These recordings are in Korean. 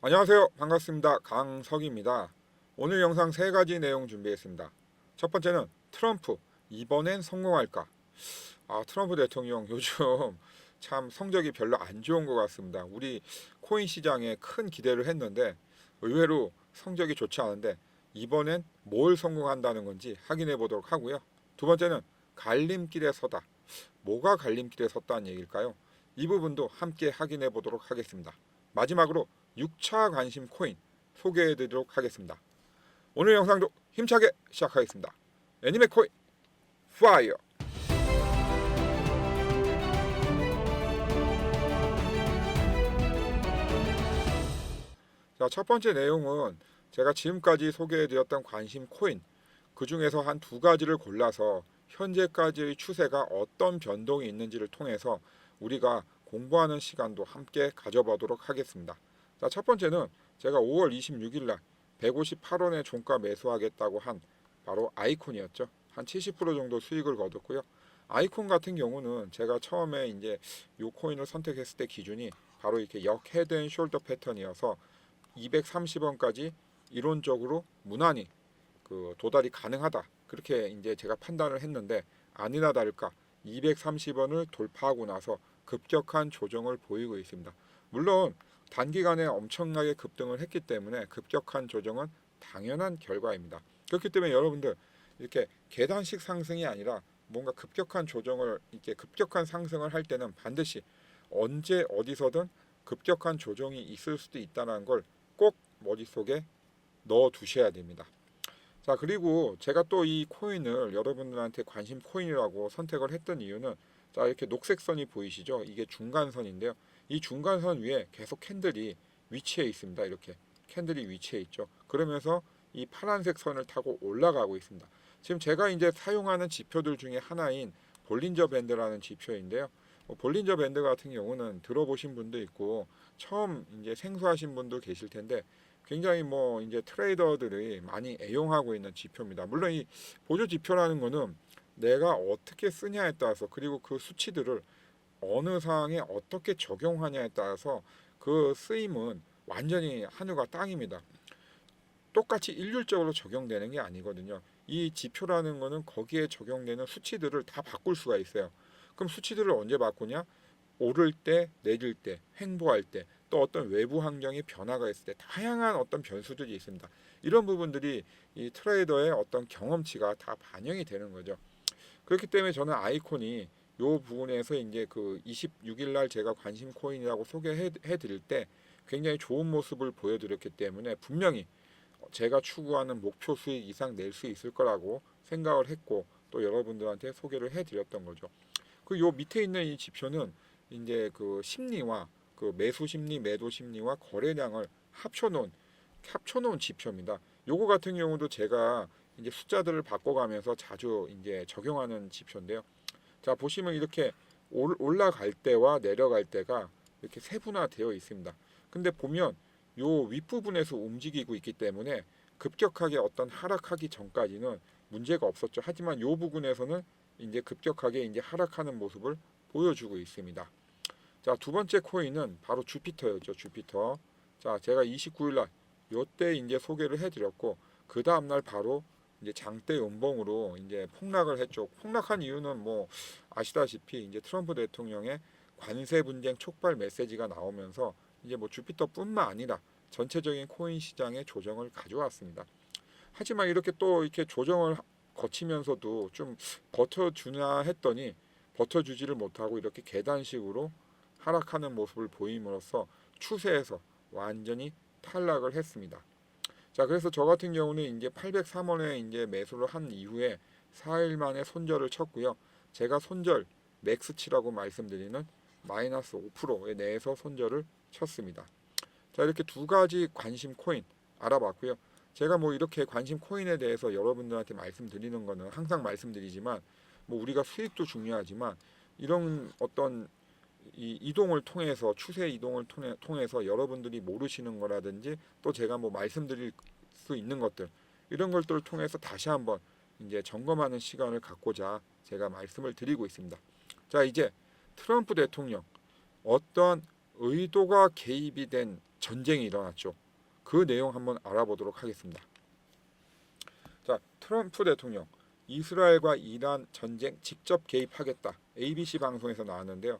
안녕하세요. 반갑습니다. 강석입니다. 오늘 영상 세 가지 내용 준비했습니다. 첫 번째는 트럼프, 이번엔 성공할까? 트럼프 대통령 요즘 참 성적이 별로 안 좋은 것 같습니다. 우리 코인 시장에 큰 기대를 했는데 의외로 성적이 좋지 않은데 이번엔 뭘 성공한다는 건지 확인해 보도록 하고요. 두 번째는 갈림길에 서다. 뭐가 갈림길에 섰다는 얘기일까요? 이 부분도 함께 확인해 보도록 하겠습니다. 마지막으로 6차 관심 코인 소개해 드리도록 하겠습니다. 오늘 영상도 힘차게 시작하겠습니다. 애니메 코인 파이어. 자, 첫 번째 내용은 제가 지금까지 소개해 드렸던 관심 코인 그 중에서 한 두 가지를 골라서 현재까지의 추세가 어떤 변동이 있는지를 통해서 우리가 공부하는 시간도 함께 가져보도록 하겠습니다. 자, 첫 번째는 제가 5월 26일 날 158원에 종가 매수하겠다고 한 바로 아이콘이었죠. 한 70% 정도 수익을 거뒀고요. 아이콘 같은 경우는 제가 처음에 이제 이 코인을 선택했을 때 기준이 바로 이렇게 역 헤드 앤 숄더 패턴이어서 230원까지 이론적으로 무난히 그 도달이 가능하다. 그렇게 이제 제가 판단을 했는데 아니나 다를까 230원을 돌파하고 나서 급격한 조정을 보이고 있습니다. 물론 단기간에 엄청나게 급등을 했기 때문에 급격한 조정은 당연한 결과입니다. 그렇기 때문에 여러분들 이렇게 계단식 상승이 아니라 뭔가 급격한 조정을 이렇게 급격한 상승을 할 때는 반드시 언제 어디서든 급격한 조정이 있을 수도 있다는 걸 꼭 머릿속에 넣어 두셔야 됩니다. 자, 그리고 제가 또 이 코인을 여러분들한테 관심 코인이라고 선택을 했던 이유는 자, 이렇게 녹색 선이 보이시죠? 이게 중간선인데요. 이 중간선 위에 계속 캔들이 위치해 있습니다. 이렇게 캔들이 위치해 있죠. 그러면서 이 파란색 선을 타고 올라가고 있습니다. 지금 제가 이제 사용하는 지표들 중에 하나인 볼린저 밴드라는 지표인데요. 볼린저 밴드 같은 경우는 들어보신 분도 있고 처음 이제 생소하신 분도 계실 텐데 굉장히 뭐 이제 트레이더들이 많이 애용하고 있는 지표입니다. 물론 이 보조 지표라는 거는 내가 어떻게 쓰냐에 따라서 그리고 그 수치들을 어느 상황에 어떻게 적용하냐에 따라서 그 쓰임은 완전히 하늘과 땅입니다. 똑같이 일률적으로 적용되는 게 아니거든요. 이 지표라는 거는 거기에 적용되는 수치들을 다 바꿀 수가 있어요. 그럼 수치들을 언제 바꾸냐? 오를 때, 내릴 때, 횡보할 때, 또 어떤 외부 환경의 변화가 있을 때 다양한 어떤 변수들이 있습니다. 이런 부분들이 이 트레이더의 어떤 경험치가 다 반영이 되는 거죠. 그렇기 때문에 저는 아이콘이 요 부분에서 이제 그 26일 날 제가 관심 코인이라고 소개해 드릴 때 굉장히 좋은 모습을 보여드렸기 때문에 분명히 제가 추구하는 목표 수익 이상 낼 수 있을 거라고 생각을 했고 또 여러분들한테 소개를 해 드렸던 거죠. 그 요 밑에 있는 이 지표는 이제 그 심리와 그 매수 심리, 매도 심리와 거래량을 합쳐놓은 지표입니다. 요거 같은 경우도 제가 이제 숫자들을 바꿔가면서 자주 이제 적용하는 지표인데요. 자, 보시면 이렇게 올라갈 때와 내려갈 때가 이렇게 세분화되어 있습니다. 근데 보면 요 윗부분에서 움직이고 있기 때문에 급격하게 어떤 하락하기 전까지는 문제가 없었죠. 하지만 요 부분에서는 이제 급격하게 이제 하락하는 모습을 보여주고 있습니다. 자, 두 번째 코인은 바로 주피터였죠. 주피터. 자, 제가 29일 날 요때 이제 소개를 해드렸고 그 다음 날 바로 이제 장대 연봉으로 이제 폭락을 했죠. 폭락한 이유는 뭐 아시다시피 이제 트럼프 대통령의 관세 분쟁 촉발 메시지가 나오면서 이제 뭐 주피터뿐만 아니라 전체적인 코인 시장의 조정을 가져왔습니다. 하지만 이렇게 또 이렇게 조정을 거치면서도 좀 버텨주나 했더니 버텨주지를 못하고 이렇게 계단식으로 하락하는 모습을 보임으로써 추세에서 완전히 탈락을 했습니다. 자, 그래서 저 같은 경우는 이제 803원에 이제 매수를 한 이후에 4일 만에 손절을 쳤고요. 제가 손절 맥스치라고 말씀드리는 마이너스 5%에 내에서 손절을 쳤습니다. 자, 이렇게 두 가지 관심 코인 알아봤고요. 제가 뭐 이렇게 관심 코인에 대해서 여러분들한테 말씀드리는 거는 항상 말씀드리지만 뭐 우리가 수익도 중요하지만 이런 어떤 이 이동을 통해서 추세 이동을 통해서 여러분들이 모르시는 거라든지 또 제가 뭐 말씀드릴 수 있는 것들 이런 것들을 통해서 다시 한번 이제 점검하는 시간을 갖고자 제가 말씀을 드리고 있습니다. 자, 이제 트럼프 대통령 어떤 의도가 개입이 된 전쟁이 일어났죠. 그 내용 한번 알아보도록 하겠습니다. 자, 트럼프 대통령 이스라엘과 이란 전쟁 직접 개입하겠다. ABC 방송에서 나왔는데요.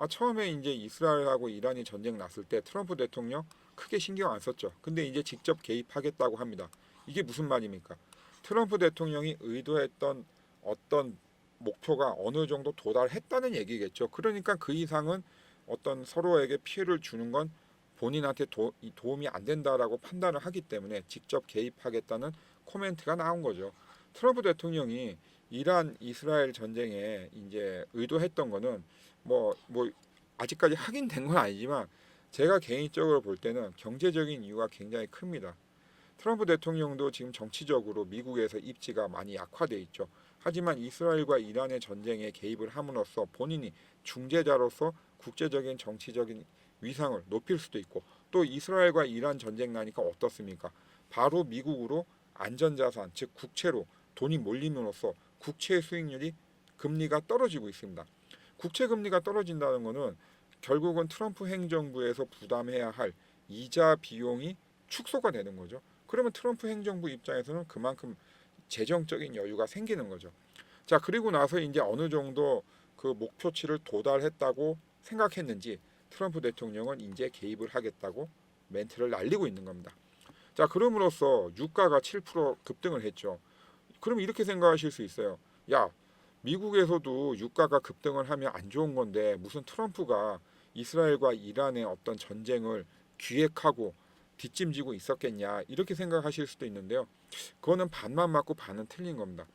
처음에 이제 이스라엘하고 이란이 전쟁 났을 때 트럼프 대통령 크게 신경 안 썼죠. 근데 이제 직접 개입하겠다고 합니다. 이게 무슨 말입니까? 트럼프 대통령이 의도했던 어떤 목표가 어느 정도 도달했다는 얘기겠죠. 그러니까 그 이상은 어떤 서로에게 피해를 주는 건 본인한테 도움이 안 된다라고 판단을 하기 때문에 직접 개입하겠다는 코멘트가 나온 거죠. 트럼프 대통령이 이란 이스라엘 전쟁에 이제 의도했던 거는 뭐 아직까지 확인된 건 아니지만 제가 개인적으로 볼 때는 경제적인 이유가 굉장히 큽니다. 트럼프 대통령도 지금 정치적으로 미국에서 입지가 많이 약화돼 있죠. 하지만 이스라엘과 이란의 전쟁에 개입을 함으로써 본인이 중재자로서 국제적인 정치적인 위상을 높일 수도 있고, 또 이스라엘과 이란 전쟁 나니까 어떻습니까? 바로 미국으로 안전자산, 즉 국채로 돈이 몰림으로써 국채 수익률이 금리가 떨어지고 있습니다. 국채 금리가 떨어진다는 것은 결국은 트럼프 행정부에서 부담해야 할 이자 비용이 축소가 되는 거죠. 그러면 트럼프 행정부 입장에서는 그만큼 재정적인 여유가 생기는 거죠. 자, 그리고 나서 이제 어느 정도 그 목표치를 도달했다고 생각했는지 트럼프 대통령은 이제 개입을 하겠다고 멘트를 날리고 있는 겁니다. 자, 그럼으로써 유가가 7% 급등을 했죠. 그럼 이렇게 생각하실 수 있어요. 야, 미국에서도 유가가 급등을 하면 안 좋은 건데 무슨 트럼프가 이스라엘과 이란의 어떤 전쟁을 기획하고 뒷짐지고 있었겠냐, 이렇게 생각하실 수도 있는데요. 그거는 반만 맞고 반은 틀린 겁니다.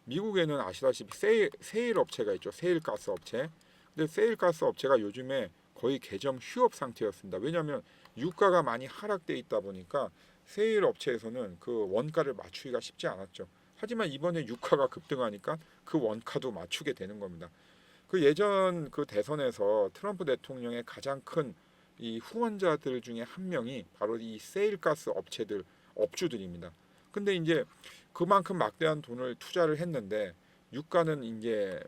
미국에는 아시다시피 세일 업체가 있죠. 세일가스 업체. 근데 세일가스 업체가 요즘에 거의 개점 휴업 상태였습니다. 왜냐하면 유가가 많이 하락돼 있다 보니까 세일 업체에서는 그 원가를 맞추기가 쉽지 않았죠. 하지만 이번에 유가가 급등하니까 그 원가도 맞추게 되는 겁니다. 그 예전 그 대선에서 트럼프 대통령의 가장 큰 이 후원자들 중에 한 명이 바로 이 세일가스 업체들 업주들입니다. 근데 이제 그만큼 막대한 돈을 투자를 했는데 유가는 이제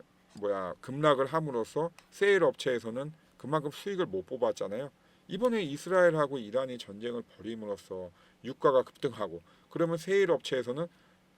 급락을 함으로써 세일 업체에서는 그만큼 수익을 못 뽑았잖아요. 이번에 이스라엘하고 이란이 전쟁을 벌임으로써 유가가 급등하고, 그러면 세일 업체에서는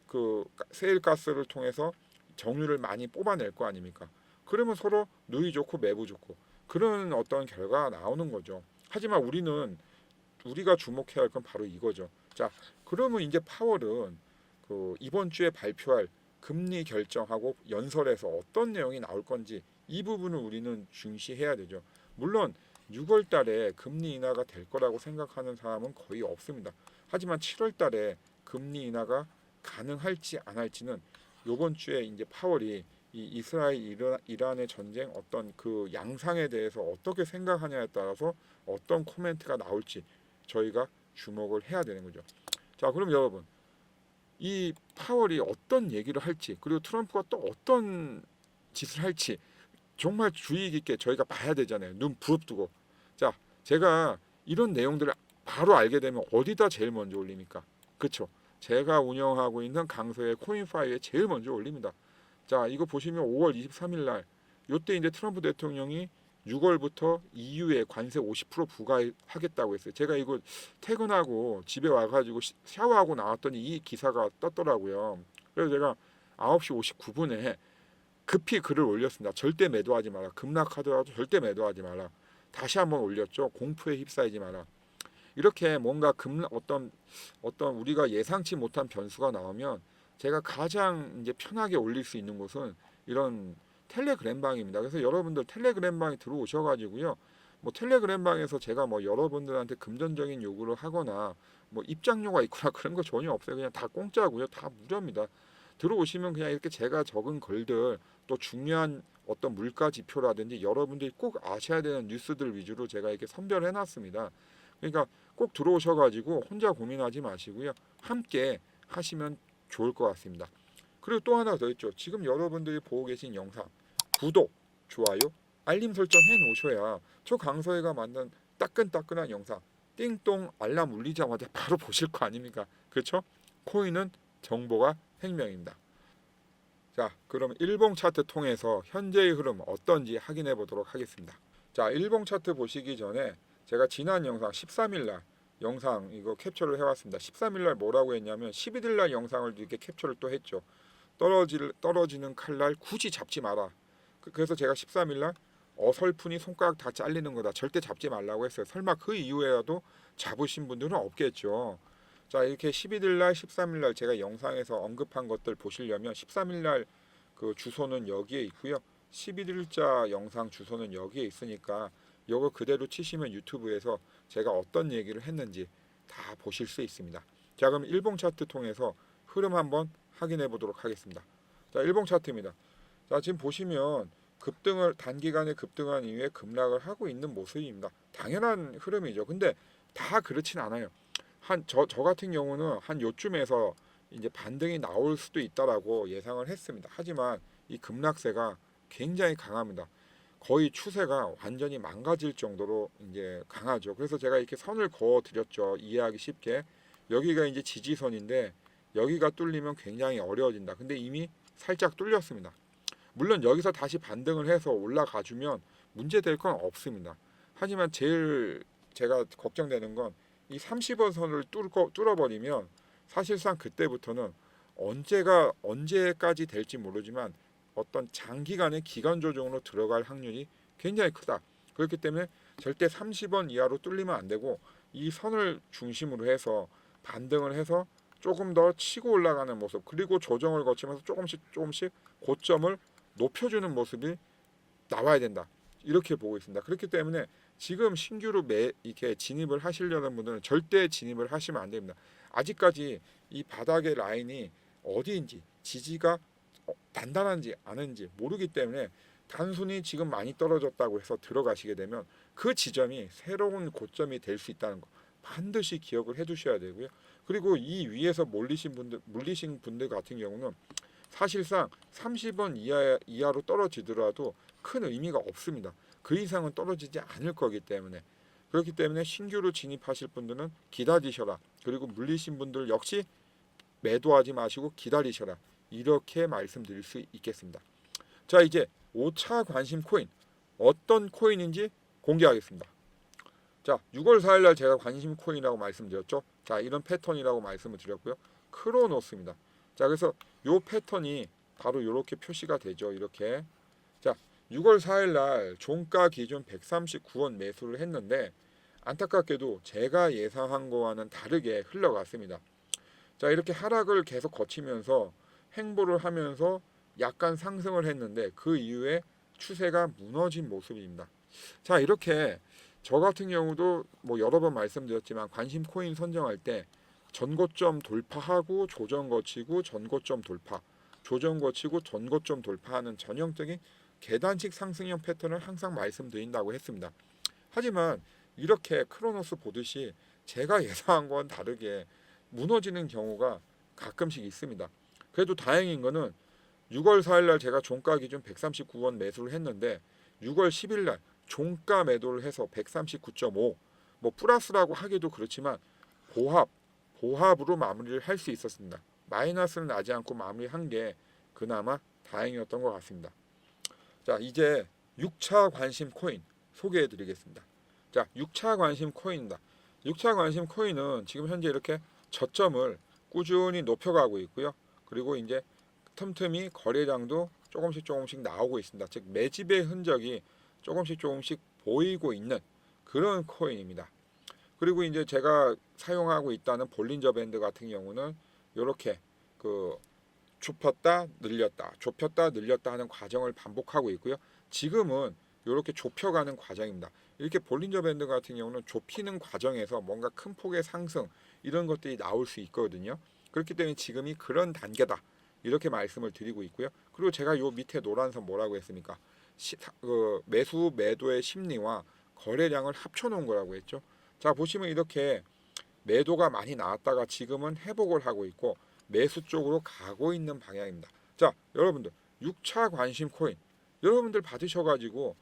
그 세일 가스를 통해서 정유를 많이 뽑아낼 거 아닙니까? 그러면 서로 누이 좋고 매부 좋고 그런 어떤 결과가 나오는 거죠. 하지만 우리가 주목해야 할 건 바로 이거죠. 자, 그러면 이제 파월은 그 이번 주에 발표할 금리 결정하고 연설에서 어떤 내용이 나올 건지 이 부분을 우리는 중시해야 되죠. 물론 6월 달에 금리 인하가 될 거라고 생각하는 사람은 거의 없습니다. 하지만 7월 달에 금리 인하가 가능할지 안 할지는 이번 주에 이제 파월이 이 이스라엘 이란의 전쟁 어떤 그 양상에 대해서 어떻게 생각하냐에 따라서 어떤 코멘트가 나올지 저희가 주목을 해야 되는 거죠. 자, 그럼 여러분, 이 파월이 어떤 얘기를 할지, 그리고 트럼프가 또 어떤 짓을 할지 정말 주의 깊게 저희가 봐야 되잖아요. 눈 부릅뜨고. 자, 제가 이런 내용들을 바로 알게 되면 어디다 제일 먼저 올립니까? 그렇죠. 제가 운영하고 있는 강서의 코인파이에 제일 먼저 올립니다. 자, 이거 보시면 5월 23일 날 요때 이제 트럼프 대통령이 6월부터 EU에 관세 50% 부과하겠다고 했어요. 제가 이거 퇴근하고 집에 와가지고 샤워하고 나왔더니 이 기사가 떴더라고요. 그래서 제가 9시 59분에 급히 글을 올렸습니다. 절대 매도하지 마라. 급락하더라도 절대 매도하지 마라. 다시 한번 올렸죠. 공포에 휩싸이지 마라. 이렇게 뭔가 어떤 우리가 예상치 못한 변수가 나오면 제가 가장 이제 편하게 올릴 수 있는 곳은 이런 텔레그램 방입니다. 그래서 여러분들 텔레그램 방에 들어오셔가지고요. 뭐 텔레그램 방에서 제가 뭐 여러분들한테 금전적인 요구를 하거나 뭐 입장료가 있거나 그런 거 전혀 없어요. 그냥 다 공짜고요. 다 무료입니다. 들어오시면 그냥 이렇게 제가 적은 글들, 또 중요한 어떤 물가 지표라든지 여러분들이 꼭 아셔야 되는 뉴스들 위주로 제가 이렇게 선별해 놨습니다. 그러니까 꼭 들어오셔가지고 혼자 고민하지 마시고요. 함께 하시면 좋을 것 같습니다. 그리고 또 하나 더 있죠. 지금 여러분들이 보고 계신 영상 구독, 좋아요, 알림 설정 해 놓으셔야 저 강서희가 만든 따끈따끈한 영상 띵동 알람 울리자마자 바로 보실 거 아닙니까? 그렇죠? 코인은 정보가 생명입니다. 자, 그럼 일봉 차트 통해서 현재의 흐름 어떤지 확인해 보도록 하겠습니다. 자, 일봉 차트 보시기 전에 제가 지난 영상 13일날 영상 이거 캡처를 해왔습니다. 13일날 뭐라고 했냐면 11일날 영상을 이렇게 캡처를 또 했죠. 떨어지는 칼날 굳이 잡지 마라. 그래서 제가 13일날 어설프니 손가락 다 잘리는 거다. 절대 잡지 말라고 했어요. 설마 그 이후에라도 잡으신 분들은 없겠죠. 자, 이렇게 11일날, 13일날 제가 영상에서 언급한 것들 보시려면 13일날 그 주소는 여기에 있고요. 11일자 영상 주소는 여기에 있으니까 이거 그대로 치시면 유튜브에서 제가 어떤 얘기를 했는지 다 보실 수 있습니다. 자, 그럼 일봉 차트 통해서 흐름 한번 확인해 보도록 하겠습니다. 자, 일봉 차트입니다. 자, 지금 보시면 급등을 단기간에 급등한 이후에 급락을 하고 있는 모습입니다. 당연한 흐름이죠. 근데 다 그렇진 않아요. 저 같은 경우는 한 요쯤에서 이제 반등이 나올 수도 있다라고 예상을 했습니다. 하지만 이 급락세가 굉장히 강합니다. 거의 추세가 완전히 망가질 정도로 이제 강하죠. 그래서 제가 이렇게 선을 그어 드렸죠. 이해하기 쉽게. 여기가 이제 지지선인데 여기가 뚫리면 굉장히 어려워진다. 근데 이미 살짝 뚫렸습니다. 물론 여기서 다시 반등을 해서 올라가 주면 문제될 건 없습니다. 하지만 제일 제가 걱정되는 건 이 30원 선을 뚫어버리면 사실상 그때부터는 언제까지 될지 모르지만 어떤 장기간의 기간 조정으로 들어갈 확률이 굉장히 크다. 그렇기 때문에 절대 30원 이하로 뚫리면 안 되고 이 선을 중심으로 해서 반등을 해서 조금 더 치고 올라가는 모습, 그리고 조정을 거치면서 조금씩 고점을 높여주는 모습이 나와야 된다. 이렇게 보고 있습니다. 그렇기 때문에 지금 신규로 이렇게 진입을 하시려는 분들은 절대 진입을 하시면 안 됩니다. 아직까지 이 바닥의 라인이 어디인지, 지지가 단단한지 아닌지 모르기 때문에 단순히 지금 많이 떨어졌다고 해서 들어가시게 되면 그 지점이 새로운 고점이 될 수 있다는 거 반드시 기억을 해 두셔야 되고요. 그리고 이 위에서 물리신 분들 같은 경우는 사실상 30원 이하로 떨어지더라도 큰 의미가 없습니다. 그 이상은 떨어지지 않을 거기 때문에. 그렇기 때문에 신규로 진입하실 분들은 기다리셔라. 그리고 물리신 분들 역시 매도하지 마시고 기다리셔라. 이렇게 말씀드릴 수 있겠습니다. 자, 이제 5차 관심 코인 어떤 코인인지 공개하겠습니다. 자, 6월 4일 날 제가 관심 코인이라고 말씀드렸죠. 자, 이런 패턴이라고 말씀을 드렸고요. 크로노스입니다. 자, 그래서 요 패턴이 바로 이렇게 표시가 되죠. 이렇게. 자, 6월 4일 날 종가 기준 139원 매수를 했는데 안타깝게도 제가 예상한 거와는 다르게 흘러갔습니다. 자, 이렇게 하락을 계속 거치면서 횡보를 하면서 약간 상승을 했는데 그 이후에 추세가 무너진 모습입니다. 자, 이렇게 저 같은 경우도 뭐 여러 번 말씀드렸지만 관심 코인 선정할 때 전고점 돌파하고 조정 거치고 전고점 돌파, 조정 거치고 전고점 돌파하는 전형적인 계단식 상승형 패턴을 항상 말씀드린다고 했습니다. 하지만 이렇게 크로노스 보듯이 제가 예상한 건 다르게 무너지는 경우가 가끔씩 있습니다. 그래도 다행인 거는 6월 4일 날 제가 종가 기준 139원 매수를 했는데 6월 10일 날 종가 매도를 해서 139.5, 뭐 플러스라고 하기도 그렇지만 보합으로 마무리를 할 수 있었습니다. 마이너스는 나지 않고 마무리한 게 그나마 다행이었던 것 같습니다. 자, 이제 6차 관심 코인 소개해 드리겠습니다. 자, 6차 관심 코인입니다. 6차 관심 코인은 지금 현재 이렇게 저점을 꾸준히 높여가고 있고요. 그리고 이제 틈틈이 거래량도 조금씩 나오고 있습니다. 즉 매집의 흔적이 조금씩 보이고 있는 그런 코인입니다. 그리고 이제 제가 사용하고 있다는 볼린저 밴드 같은 경우는 이렇게 그 좁혔다 늘렸다 하는 과정을 반복하고 있고요. 지금은 이렇게 좁혀가는 과정입니다. 이렇게 볼린저 밴드 같은 경우는 좁히는 과정에서 뭔가 큰 폭의 상승 이런 것들이 나올 수 있거든요. 그렇기 때문에 지금이 그런 단계다. 이렇게 말씀을 드리고 있고요. 그리고 제가 요 밑에 노란선 뭐라고 했습니까? 매수 매도의 심리와 거래량을 합쳐놓은 거라고 했죠. 자, 보시면 이렇게 매도가 많이 나왔다가 지금은 회복을 하고 있고 매수 쪽으로 가고 있는 방향입니다. 자, 여러분들 6차 관심 코인 여러분들 받으셔가지고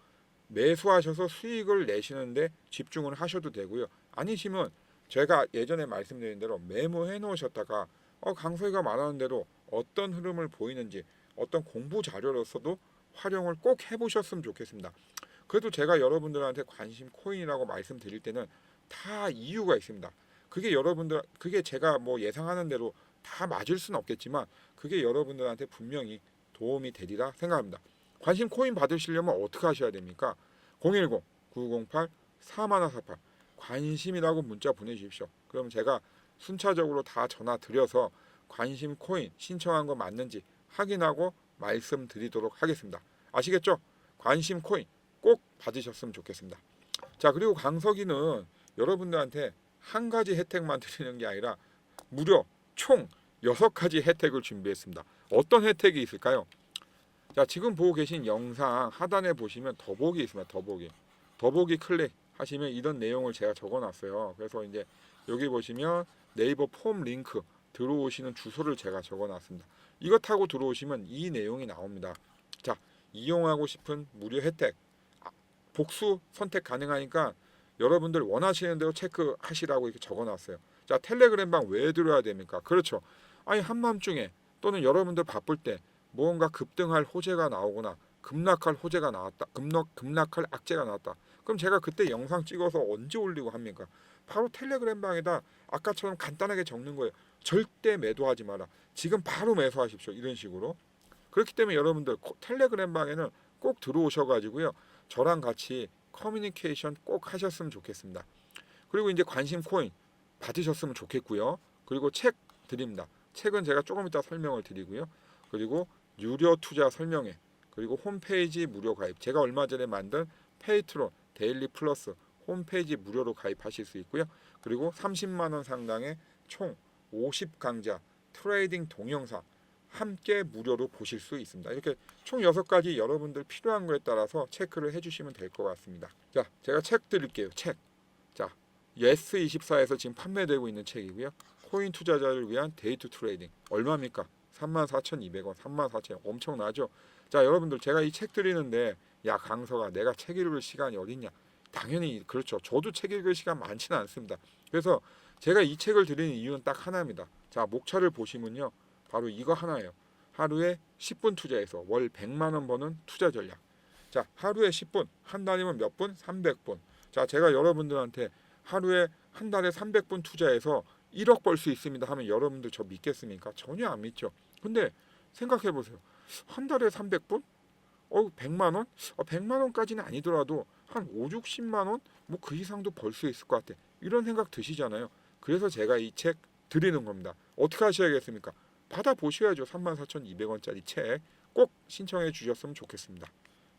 매수하셔서 수익을 내시는데 집중을 하셔도 되고요. 아니시면 제가 예전에 말씀드린 대로 메모해 놓으셨다가 강서희가 말하는 대로 어떤 흐름을 보이는지 어떤 공부 자료로서도 활용을 꼭 해보셨으면 좋겠습니다. 그래도 제가 여러분들한테 관심 코인이라고 말씀드릴 때는 다 이유가 있습니다. 그게 제가 뭐 예상하는 대로 다 맞을 수는 없겠지만 그게 여러분들한테 분명히 도움이 되리라 생각합니다. 관심 코인 받으시려면 어떻게 하셔야 됩니까? 010-9908-4148 관심이라고 문자 보내주십시오. 그럼 제가 순차적으로 다 전화 드려서 관심 코인 신청한 거 맞는지 확인하고 말씀드리도록 하겠습니다. 아시겠죠? 관심 코인 꼭 받으셨으면 좋겠습니다. 자, 그리고 강석이는 여러분들한테 한 가지 혜택만 드리는 게 아니라 무려 총 6가지 혜택을 준비했습니다. 어떤 혜택이 있을까요? 자, 지금 보고 계신 영상 하단에 보시면 더보기 있습니다. 더보기 클릭하시면 이런 내용을 제가 적어놨어요. 그래서 이제 여기 보시면 네이버 폼 링크 들어오시는 주소를 제가 적어놨습니다. 이거 타고 들어오시면 이 내용이 나옵니다. 자, 이용하고 싶은 무료 혜택 복수 선택 가능하니까 여러분들 원하시는 대로 체크하시라고 이렇게 적어놨어요. 자, 텔레그램방 왜 들어야 됩니까? 그렇죠. 아니 한밤중에 또는 여러분들 바쁠 때 무언가 급등할 호재가 나오거나 급락할 호재가 나왔다. 급락할 악재가 나왔다. 그럼 제가 그때 영상 찍어서 언제 올리고 합니까? 바로 텔레그램방에다 아까처럼 간단하게 적는 거예요. 절대 매도하지 마라. 지금 바로 매수하십시오. 이런 식으로. 그렇기 때문에 여러분들 텔레그램방에는 꼭 들어오셔가지고요. 저랑 같이 커뮤니케이션 꼭 하셨으면 좋겠습니다. 그리고 이제 관심 코인 받으셨으면 좋겠고요. 그리고 책 드립니다. 책은 제가 조금 이따 설명을 드리고요. 그리고 유료 투자 설명회, 그리고 홈페이지 무료 가입. 제가 얼마 전에 만든 페이트론 데일리 플러스 홈페이지 무료로 가입하실 수 있고요. 그리고 30만 원 상당의 총 50강좌 트레이딩 동영상 함께 무료로 보실 수 있습니다. 이렇게 총 6가지 여러분들 필요한 거에 따라서 체크를 해주시면 될 것 같습니다. 자, 제가 책 드릴게요. 책. 자, 예스24에서 지금 판매되고 있는 책이고요. 코인 투자자를 위한 데이트 트레이딩. 얼마입니까? 34,200원, 34,000원. 엄청나죠? 자, 여러분들 제가 이 책 드리는데 야 강서가 내가 책 읽을 시간이 어딨냐? 당연히 그렇죠. 저도 책 읽을 시간 많지는 않습니다. 그래서 제가 이 책을 드리는 이유는 딱 하나입니다. 자, 목차를 보시면요. 바로 이거 하나예요. 하루에 10분 투자해서 월 100만 원 버는 투자 전략. 자, 하루에 10분, 한 달이면 몇 분? 300분. 자, 제가 여러분들한테 하루에 한 달에 300분 투자해서 1억 벌 수 있습니다 하면 여러분들 저 믿겠습니까? 전혀 안 믿죠. 근데 생각해 보세요. 한 달에 300분? 100만 원? 100만 원까지는 아니더라도 한 5, 60만 원? 뭐 그 이상도 벌 수 있을 것 같아. 이런 생각 드시잖아요. 그래서 제가 이 책 드리는 겁니다. 어떻게 하셔야겠습니까? 받아보셔야죠. 34,200원짜리 책 꼭 신청해 주셨으면 좋겠습니다.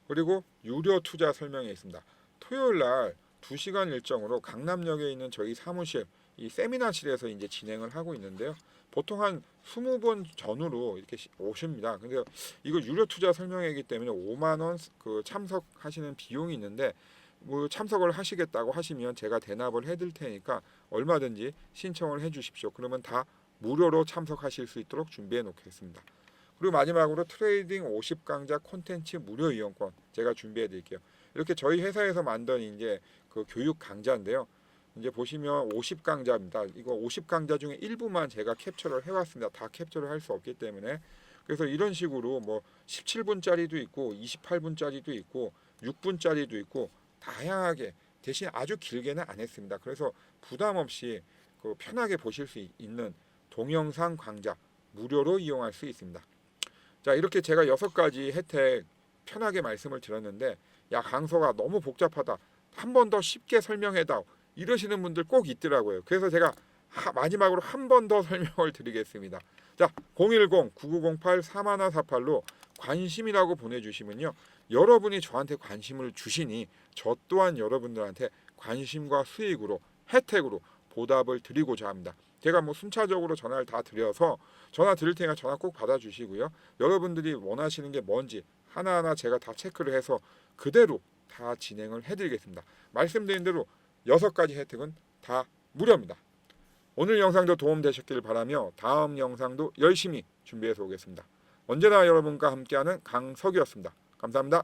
그리고 유료 투자 설명회 있습니다. 토요일 날 2시간 일정으로 강남역에 있는 저희 사무실 이 세미나실에서 이제 진행을 하고 있는데요. 보통 한 20분 전후로 이렇게 오십니다. 근데 이거 유료 투자 설명회이기 때문에 5만 원 그 참석하시는 비용이 있는데 뭐 참석을 하시겠다고 하시면 제가 대납을 해드릴 테니까 얼마든지 신청을 해주십시오. 그러면 다 무료로 참석하실 수 있도록 준비해 놓겠습니다. 그리고 마지막으로 트레이딩 50강좌 콘텐츠 무료 이용권 제가 준비해 드릴게요. 이렇게 저희 회사에서 만든 이제 그 교육 강좌인데요. 이제 보시면 50강좌입니다. 이거 50강좌 중에 일부만 제가 캡처를 해왔습니다. 다 캡처를 할 수 없기 때문에. 그래서 이런 식으로 뭐 17분짜리도 있고 28분짜리도 있고 6분짜리도 있고 다양하게 대신 아주 길게는 안 했습니다. 그래서 부담 없이 그 편하게 보실 수 있는 동영상 강좌 무료로 이용할 수 있습니다. 자, 이렇게 제가 6가지 혜택 편하게 말씀을 드렸는데 야 강서가 너무 복잡하다. 한 번 더 쉽게 설명해다오. 이러시는 분들 꼭 있더라고요. 그래서 제가 마지막으로 한 번 더 설명을 드리겠습니다. 자, 010-9908-4148로 관심이라고 보내주시면요. 여러분이 저한테 관심을 주시니 저 또한 여러분들한테 관심과 수익으로 혜택으로 보답을 드리고자 합니다. 제가 뭐 순차적으로 전화를 다 드려서 전화 드릴 테니까 전화 꼭 받아주시고요. 여러분들이 원하시는 게 뭔지 하나하나 제가 다 체크를 해서 그대로 다 진행을 해드리겠습니다. 말씀드린 대로 6가지 혜택은 다 무료입니다. 오늘 영상도 도움되셨길 바라며 다음 영상도 열심히 준비해서 오겠습니다. 언제나 여러분과 함께하는 강석이었습니다. 감사합니다.